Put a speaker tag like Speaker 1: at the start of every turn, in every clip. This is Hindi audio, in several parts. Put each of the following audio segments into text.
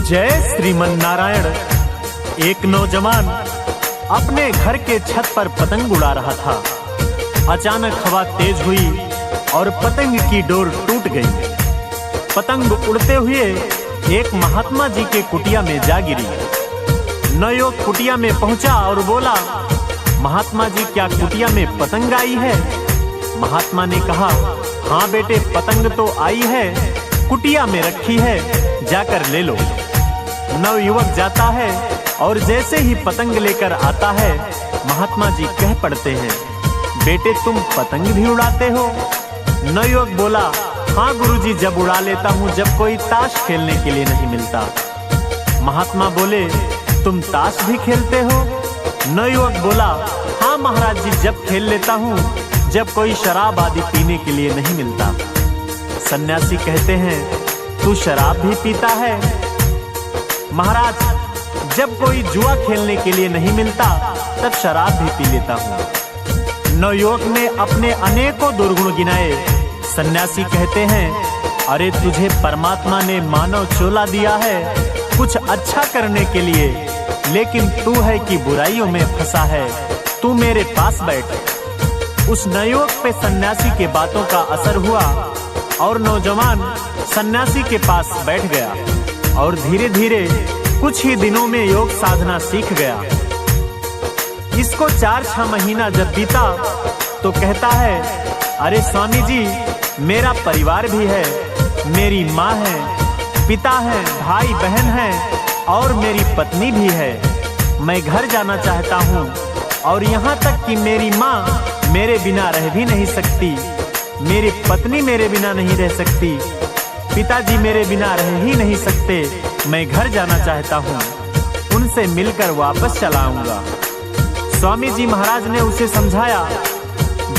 Speaker 1: जय श्रीमन नारायण। एक नौजवान अपने घर के छत पर पतंग उड़ा रहा था। अचानक हवा तेज हुई और पतंग की डोर टूट गई। पतंग उड़ते हुए एक महात्मा जी के कुटिया में जा गिरी। नवयुवक कुटिया में पहुंचा और बोला, महात्मा जी क्या कुटिया में पतंग आई है? महात्मा ने कहा, हाँ बेटे, पतंग तो आई है, कुटिया में रखी है, जाकर ले लो। नवयुवक जाता है और जैसे ही पतंग लेकर आता है, महात्मा जी कह पड़ते हैं, बेटे तुम पतंग भी उड़ाते हो? नवयुवक बोला, हाँ गुरुजी, जब उड़ा लेता हूँ जब कोई ताश खेलने के लिए नहीं मिलता। महात्मा बोले, तुम ताश भी खेलते हो? नवयुवक बोला, हाँ महाराज जी, जब खेल लेता हूँ जब कोई शराब आदि पीने के लिए नहीं मिलता। सन्यासी कहते हैं, तू शराब भी पीता है? महाराज, जब कोई जुआ खेलने के लिए नहीं मिलता तब शराब भी पी लेता हूँ। नवयुवक ने अपने अनेकों दुर्गुण गिनाए। सन्यासी कहते हैं, अरे तुझे परमात्मा ने मानव चोला दिया है कुछ अच्छा करने के लिए, लेकिन तू है कि बुराइयों में फंसा है, तू मेरे पास बैठ। उस नवयुवक पे सन्यासी के बातों का असर हुआ और नौजवान सन्यासी के पास बैठ गया और धीरे धीरे कुछ ही दिनों में योग साधना सीख गया। इसको 4-6 महीना जब बीता तो कहता है, अरे स्वामी जी, मेरा परिवार भी है, मेरी माँ है, पिता है, भाई बहन है और मेरी पत्नी भी है। मैं घर जाना चाहता हूँ और यहाँ तक कि मेरी माँ मेरे बिना रह भी नहीं सकती, मेरी पत्नी मेरे बिना नहीं रह सकती, पिताजी मेरे बिना रह ही नहीं सकते। मैं घर जाना चाहता हूँ, उनसे मिलकर वापस चला आऊंगा। स्वामी जी महाराज ने उसे समझाया,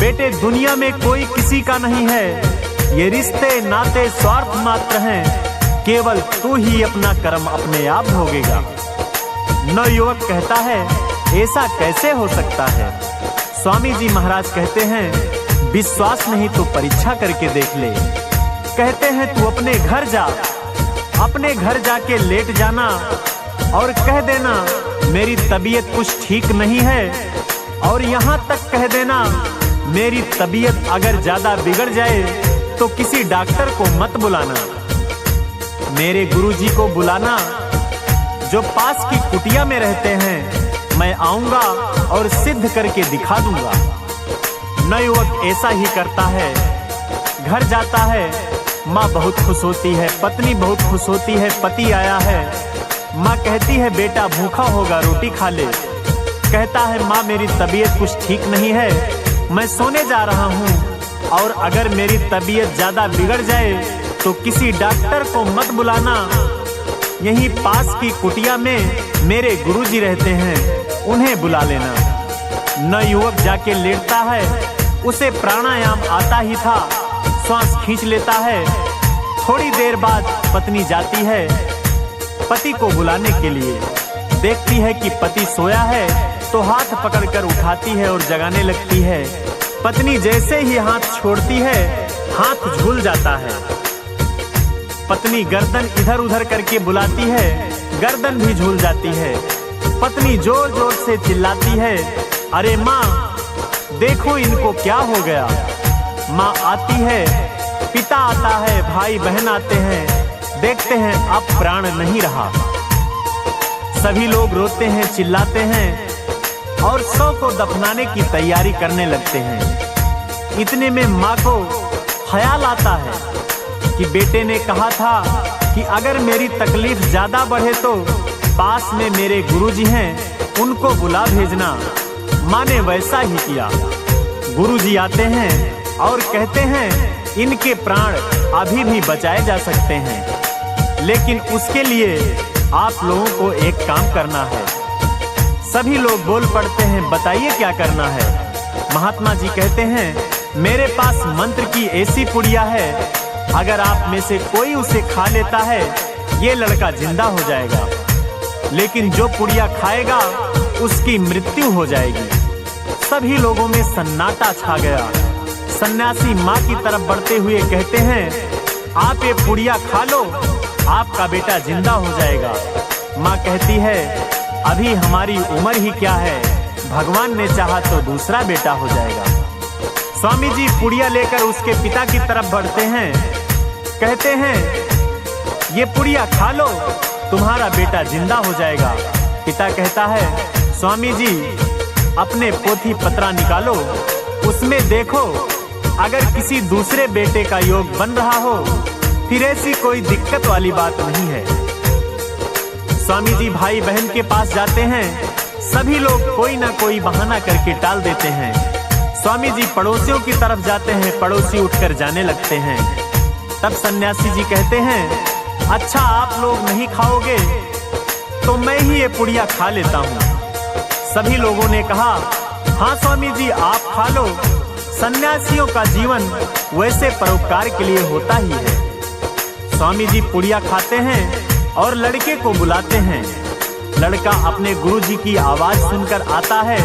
Speaker 1: बेटे दुनिया में कोई किसी का नहीं है, ये रिश्ते नाते स्वार्थ मात्र हैं, केवल तू ही अपना कर्म अपने आप भोगेगा। नवयुवक कहता है, ऐसा कैसे हो सकता है? स्वामी जी महाराज कहते हैं, विश्वास नहीं तो परीक्षा करके देख ले। कहते हैं, तू अपने घर जा, अपने घर जाके लेट जाना और कह देना मेरी तबीयत कुछ ठीक नहीं है, और यहाँ तक कह देना मेरी तबीयत अगर ज्यादा बिगड़ जाए तो किसी डॉक्टर को मत बुलाना, मेरे गुरुजी को बुलाना जो पास की कुटिया में रहते हैं, मैं आऊंगा और सिद्ध करके दिखा दूंगा। नवयुवक ऐसा ही करता है, घर जाता है, माँ बहुत खुश होती है, पत्नी बहुत खुश होती है, पति आया है। माँ कहती है, बेटा भूखा होगा, रोटी खा ले। कहता है, माँ मेरी तबीयत कुछ ठीक नहीं है, मैं सोने जा रहा हूँ और अगर मेरी तबीयत ज्यादा बिगड़ जाए तो किसी डॉक्टर को मत बुलाना, यहीं पास की कुटिया में मेरे गुरुजी रहते हैं, उन्हें बुला लेना। नवयुवक जाके लेटता है, उसे प्राणायाम आता ही था, श्वास खींच लेता है। थोड़ी देर बाद पत्नी जाती है पति को बुलाने के लिए, देखती है कि पति सोया है तो हाथ पकड़कर उठाती है और जगाने लगती है। पत्नी जैसे ही हाथ छोड़ती है, हाथ झूल जाता है। पत्नी गर्दन इधर उधर करके बुलाती है, गर्दन भी झूल जाती है। पत्नी जोर जोर से चिल्लाती है, अरे माँ देखो इनको क्या हो गया। माँ आती है, पिता आता है, भाई बहन आते हैं, देखते हैं अब प्राण नहीं रहा। सभी लोग रोते हैं, चिल्लाते हैं और शव को दफनाने की तैयारी करने लगते हैं। इतने में माँ को ख्याल आता है कि बेटे ने कहा था कि अगर मेरी तकलीफ ज्यादा बढ़े तो पास में मेरे गुरुजी हैं, उनको बुला भेजना। माँ ने वैसा ही किया। गुरुजी आते हैं और कहते हैं, इनके प्राण अभी भी बचाए जा सकते हैं, लेकिन उसके लिए आप लोगों को एक काम करना है। सभी लोग बोल पड़ते हैं, बताइए क्या करना है? महात्मा जी कहते हैं, मेरे पास मंत्र की ऐसी पुड़िया है, अगर आप में से कोई उसे खा लेता है, ये लड़का जिंदा हो जाएगा, लेकिन जो पुड़िया खाएगा उसकी मृत्यु हो जाएगी। सभी लोगों में सन्नाटा छा गया। सन्यासी माँ की तरफ बढ़ते हुए कहते हैं, आप ये पुड़िया खा लो आपका बेटा जिंदा हो जाएगा। माँ कहती है अभी हमारी उम्र ही क्या है, भगवान ने चाहा तो दूसरा बेटा हो जाएगा। स्वामी जी पुड़िया लेकर उसके पिता की तरफ बढ़ते हैं, कहते हैं ये पुड़िया खा लो, तुम्हारा बेटा जिंदा हो जाएगा। पिता कहता है स्वामी जी अपने पोथी पत्रा निकालो, उसमें देखो अगर किसी दूसरे बेटे का योग बन रहा हो फिर ऐसी कोई दिक्कत वाली बात नहीं है। स्वामी जी भाई बहन के पास जाते हैं, सभी लोग कोई ना कोई बहाना करके टाल देते हैं। स्वामी जी पड़ोसियों की तरफ जाते हैं, पड़ोसी उठकर जाने लगते हैं। तब सन्यासी जी कहते हैं अच्छा आप लोग नहीं खाओगे तो मैं ही ये पुड़िया खा लेता हूँ। सभी लोगों ने कहा हाँ स्वामी जी आप खा लो, सन्यासियों का जीवन वैसे परोपकार के लिए होता ही है। स्वामी जी पुड़िया खाते हैं और लड़के को बुलाते हैं। लड़का अपने गुरुजी की आवाज सुनकर आता है।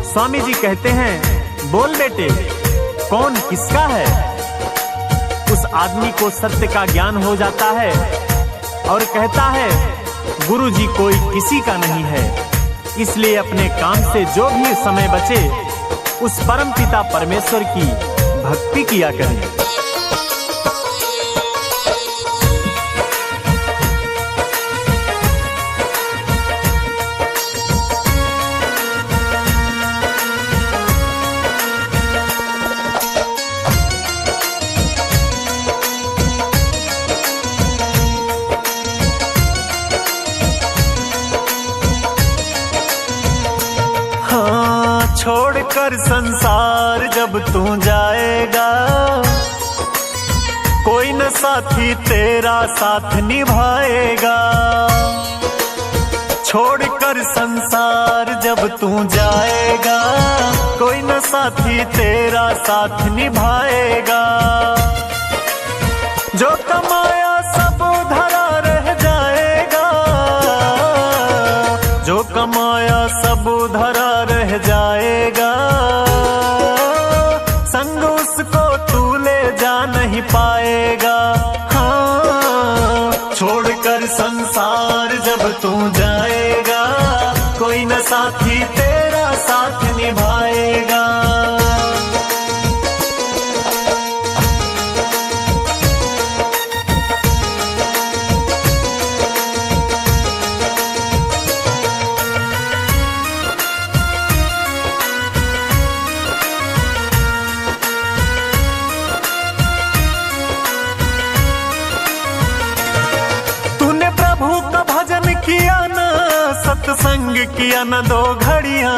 Speaker 1: स्वामी जी कहते हैं बोल बेटे कौन किसका है। उस आदमी को सत्य का ज्ञान हो जाता है और कहता है गुरुजी कोई किसी का नहीं है, इसलिए अपने काम से जो भी समय बचे उस परम पिता परमेश्वर की भक्ति किया करें। छोड़कर संसार जब तू जाएगा, कोई न साथी तेरा साथ निभाएगा। छोड़कर संसार जब तू जाएगा, कोई न साथी तेरा साथ निभाएगा। जो कमाया सब धरा रह जाएगा, जो कमाया सब धरा रह जाएगा। संग उसको तू ले जा नहीं पाएगा। हाँ छोड़कर संसार जब तू जाएगा, कोई न साथी तेरा साथ निभाएगा। सत्संग किया न दो घड़ियां,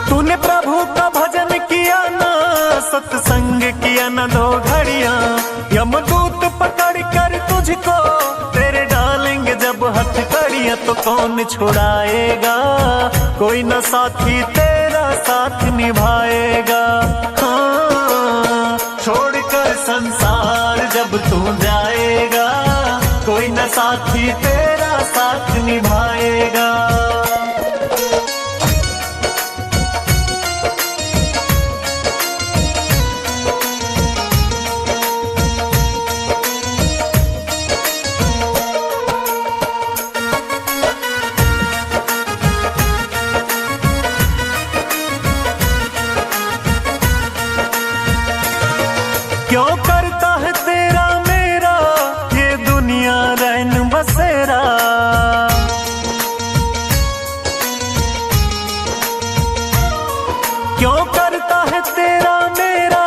Speaker 1: तूने प्रभु का भजन किया न सत्संग किया न दो घड़ियां। यमदूत पकड़ कर तुझको तेरे डालेंगे जब हथकड़ियां, तो कौन छुड़ाएगा, कोई न साथी तेरा साथ निभाएगा। हाँ छोड़कर संसार जब तू जाएगा, कोई न साथी तेरा साथ निभाएगा। क्यों करता है तेरा मेरा ये दुनिया रैन बसेरा। क्यों करता है तेरा मेरा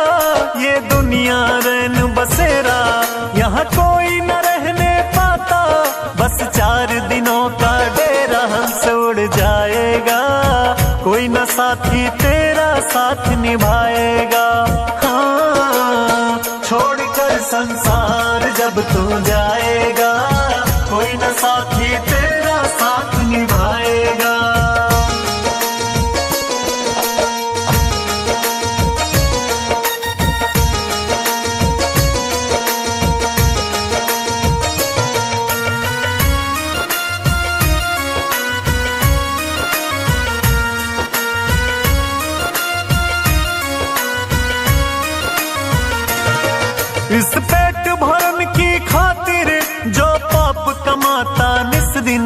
Speaker 1: ये दुनिया रैन बसेरा। यहाँ कोई न रहने पाता, बस 4 दिनों का डेरा। हमसे उड़ जाएगा, कोई न साथी तेरा साथ निभाएगा। हाँ छोड़कर संसार जब तू जाएगा, कोई न साथी तेरा साथ निभाएगा। इस पेट भरन की खातिर जो पाप कमाता निस दिन,